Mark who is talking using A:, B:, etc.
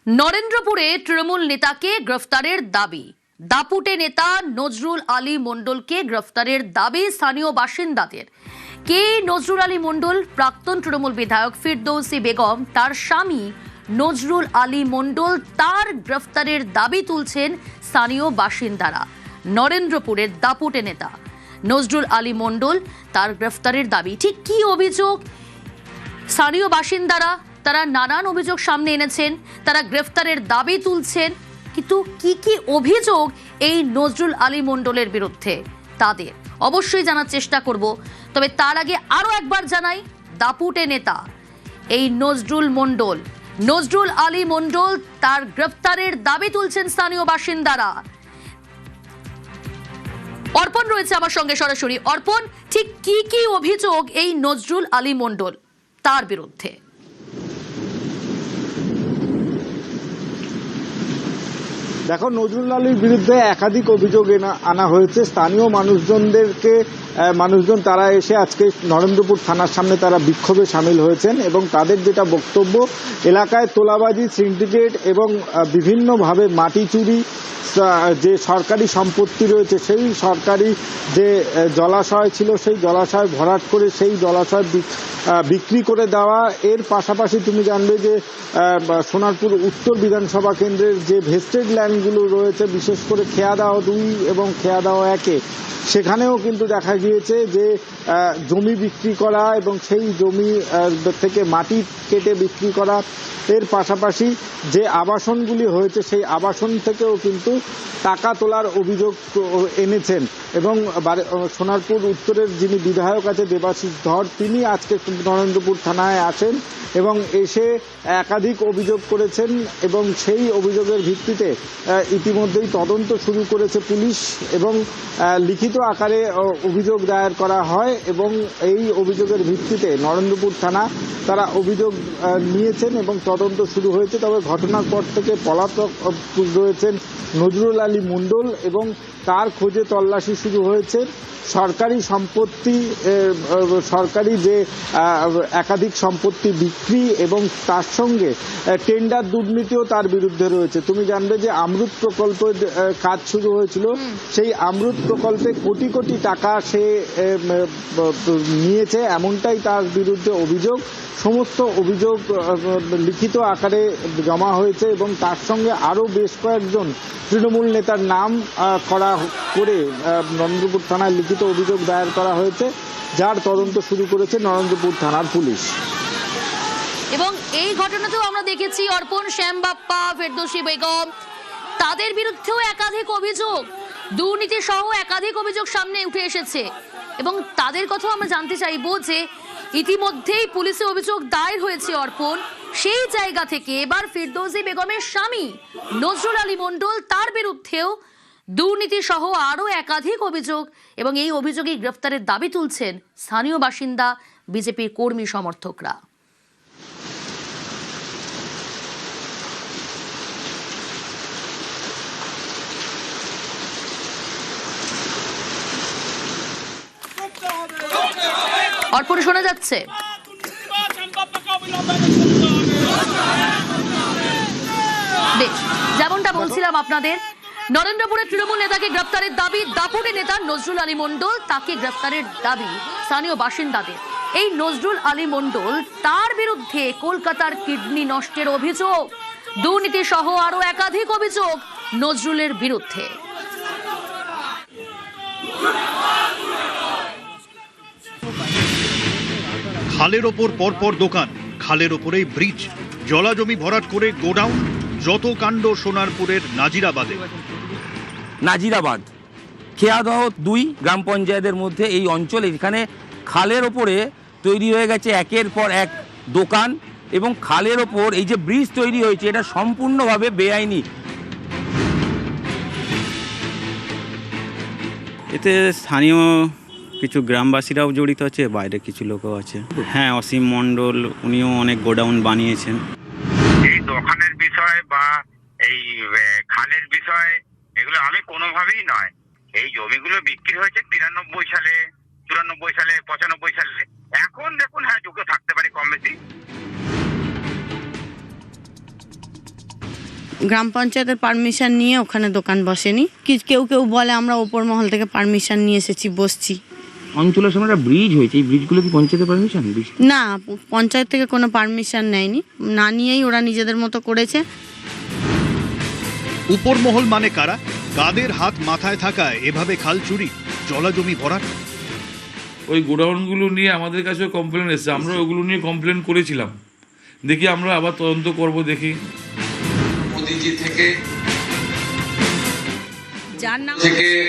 A: নরেন্দ্রপুরে তৃণমূল নেতাকে গ্রেফতারের দাবি। দাপুটে নেতা নজরুল আলী মণ্ডলকে গ্রেফতারের দাবি স্থানীয় বাসিন্দাদের। কে নজরুল আলী মণ্ডল? প্রাক্তন তৃণমূল বিধায়ক ফিরদৌসী বেগম তার স্বামী নজরুল আলী মণ্ডল, তার গ্রেফতারের দাবি তুলছেন স্থানীয় বাসিন্দারা। নরেন্দ্রপুরের দাপুটে নেতা নজরুল আলী মণ্ডল, তার গ্রেফতারের দাবি। ঠিক কি অভিযোগ? স্থানীয় বাসিন্দারা তারা নানান অভিযোগ সামনে এনেছেন, তারা গ্রেফতারের দাবি তুলছেন, কিন্তু কি কি অভিযোগ এই নজরুল আলী মণ্ডলের বিরুদ্ধে তাদের অবশ্যই জানার চেষ্টা করব। তবে তার আগে আরো একবার জানাই, দাপুটে নেতা এই নজরুল আলী মণ্ডল, তার গ্রেফতারের দাবি তুলছেন স্থানীয় বাসিন্দারা। অর্পণ রয়েছে আমার সঙ্গে সরাসরি। অর্পণ, ঠিক কি কি অভিযোগ এই নজরুল আলী মণ্ডল তার বিরুদ্ধে?
B: দেখো, নজরুল আলীর বিরুদ্ধে একাধিক অভিযোগ আনা হয়েছে। স্থানীয় মানুষজন তারা এসে আজকে নরেন্দ্রপুর থানার সামনে তারা বিক্ষোভে সামিল হয়েছেন এবং তাদের যেটা বক্তব্য, এলাকায় তোলাবাজি, সিন্ডিকেট এবং বিভিন্নভাবে মাটি চুরি, যে সরকারি সম্পত্তি রয়েছে সেই সরকারি যে জলাশয় ছিল সেই জলাশয় ভরাট করে সেই জলাশয় বিক্রি করে দেওয়া। এর পাশাপাশি তুমি জানবে যে সোনারপুর উত্তর বিধানসভা কেন্দ্রের যে ভেস্টেড ল্যান্ডগুলো রয়েছে, বিশেষ করে খেয়াদাও 2 এবং খেয়াদাও 1, সেখানেও কিন্তু দেখা গিয়েছে যে জমি বিক্রি করা এবং সেই জমি থেকে মাটি কেটে বিক্রি করা। এর পাশাপাশি যে আবাসনগুলি হয়েছে সেই আবাসন থেকেও কিন্তু টাকা তোলার অভিযোগ এনেছেন। এবং সোনারপুর উত্তরের যিনি বিধায়ক আছে দেবাশিস ধর, তিনি আজকে নরেন্দ্রপুর থানায় আসেন এবং এসে একাধিক অভিযোগ করেছেন এবং সেই অভিযোগের ভিত্তিতে ইতিমধ্যেই তদন্ত শুরু করেছে পুলিশ এবং লিখিত আকারে অভিযোগ দায়ের করা হয় এবং এই অভিযোগের ভিত্তিতে নরেন্দ্রপুর থানা তারা অভিযোগ নিয়েছেন এবং তদন্ত শুরু হয়েছে। তবে ঘটনার পর থেকে পলাতক রয়েছেন নজরুল আলী মণ্ডল এবং তার খোঁজে তল্লাশি শুরু হয়েছে। সরকারি যে একাধিক সম্পত্তি বিক্রি এবং তার সঙ্গে টেন্ডার দুর্নীতিও তার বিরুদ্ধে রয়েছে। তুমি জানবে যে অমৃত প্রকল্পের কাজ শুরু হয়েছিল, সেই অমৃত প্রকল্পে কোটি কোটি টাকা সে নিয়েছে, এমনটাই তার বিরুদ্ধে অভিযোগ। সমস্ত অভিযোগ লিখিত আকারে জমা হয়েছে এবং তার সঙ্গে আরও বেশ কয়েকজন তৃণমূল নেতার নাম করে নরেন্দ্রপুর থানায় লিখিত অভিযোগ দায়ের করা হয়েছে, যার তদন্ত শুরু করেছে নরেন্দ্রপুর থানার পুলিশ।
A: এবং এই ঘটনাতেও আমরা দেখেছি অর্পণ, শ্যাম বাপ্পা, ফেরদৌসী বেগম, তাদের বিরুদ্ধেও একাধিক অভিযোগ, দুর্নীতি সহ একাধিক অভিযোগ সামনে উঠে এসেছে এবং তাদের কথাও আমরা জানতে চাইবো যে ইতিমধ্যেই পুলিশে অভিযোগ দায়ের হয়েছে অর্পণ। সেই জায়গা থেকে এবার ফিরদৌসী বেগমের স্বামী নজরুল আলী মণ্ডল, তার বিরুদ্ধেও দুর্নীতি সহ আরো একাধিক অভিযোগ এবং এই অভিযোগে গ্রেফতারের দাবি তুলছেন স্থানীয় বাসিন্দা, বিজেপির কর্মী সমর্থকরা। অর্পণ, শোনা যাচ্ছে? যেমনটা বলছিলাম আপনাদের, নরেন্দ্রপুরের তৃণমূল নেতাকে গ্রেফতারের দাবি। দাপুটে নেতা নজরুল আলী মণ্ডল, তাকে গ্রেফতারের দাবি স্থানীয় বাসিন্দাদের। এই নজরুল আলী মণ্ডল, তার বিরুদ্ধে কলকাতার কিডনি নষ্টের অভিযোগ, দুর্নীতি সহ আরো একাধিক অভিযোগ নজরুলের বিরুদ্ধে।
C: খালের ওপর পরপর দোকান, খালের ওপরেই ব্রিজ, জলাজমি ভরাট করে গোডাউন, যত কাণ্ড সোনারপুরের
D: নাজিরাবাদ খেয়াদহ 2 গ্রাম পঞ্চায়েতের মধ্যে এই অঞ্চলে, এখানে খালের ওপরে তৈরি হয়ে গেছে একের পর এক দোকান এবং খালের ওপর এই যে ব্রিজ তৈরি হয়েছে এটা সম্পূর্ণভাবে বেআইনি।
E: এতে স্থানীয় কিছু গ্রামবাসীরাও জড়িত আছে, বাইরে কিছু লোকও আছে। হ্যাঁ, অসীম মণ্ডল উনিও অনেক গোডাউন বানিয়েছেন।
F: এই দোকানের বিষয় বা এই খালের বিষয় এগুলো আমি কোনোভাবেই নয়। এই জমিগুলো বিক্রি হয়েছে 93 সালে, 94 সালে, 95 সালে। এখন দেখুন, হ্যাঁ যোগ্য থাকতে পারি কম বেশি।
G: গ্রাম পঞ্চায়েতের পারমিশন নিয়ে ওখানে দোকান বসেনি। কেউ কেউ বলে আমরা ওপর মহল থেকে পারমিশন নিয়ে এসেছি, বসছি।
D: অঞ্চলের সামনে একটা ব্রিজ হয়েছে, এই ব্রিজগুলো কি পঞ্চায়েতের পারমিশন?
G: না, পঞ্চায়েত থেকে কোনো পারমিশন নেয়নি, না নিয়েই ওরা নিজেদের মতো করেছে।
C: উপরমহল মানে কারা? কাদের হাত মাথায় থাকায় এভাবে খাল চুরি, জলাজমি ভরাট?
H: ওই গোডাউনগুলো নিয়ে আমাদের কাছেও কমপ্লেন এসেছে, আমরা ওগুলো নিয়ে কমপ্লেন করেছিলাম। দেখি আমরা আবার তদন্ত করব, দেখি।
I: মোদিজি থেকে
G: যার নাম
I: থেকে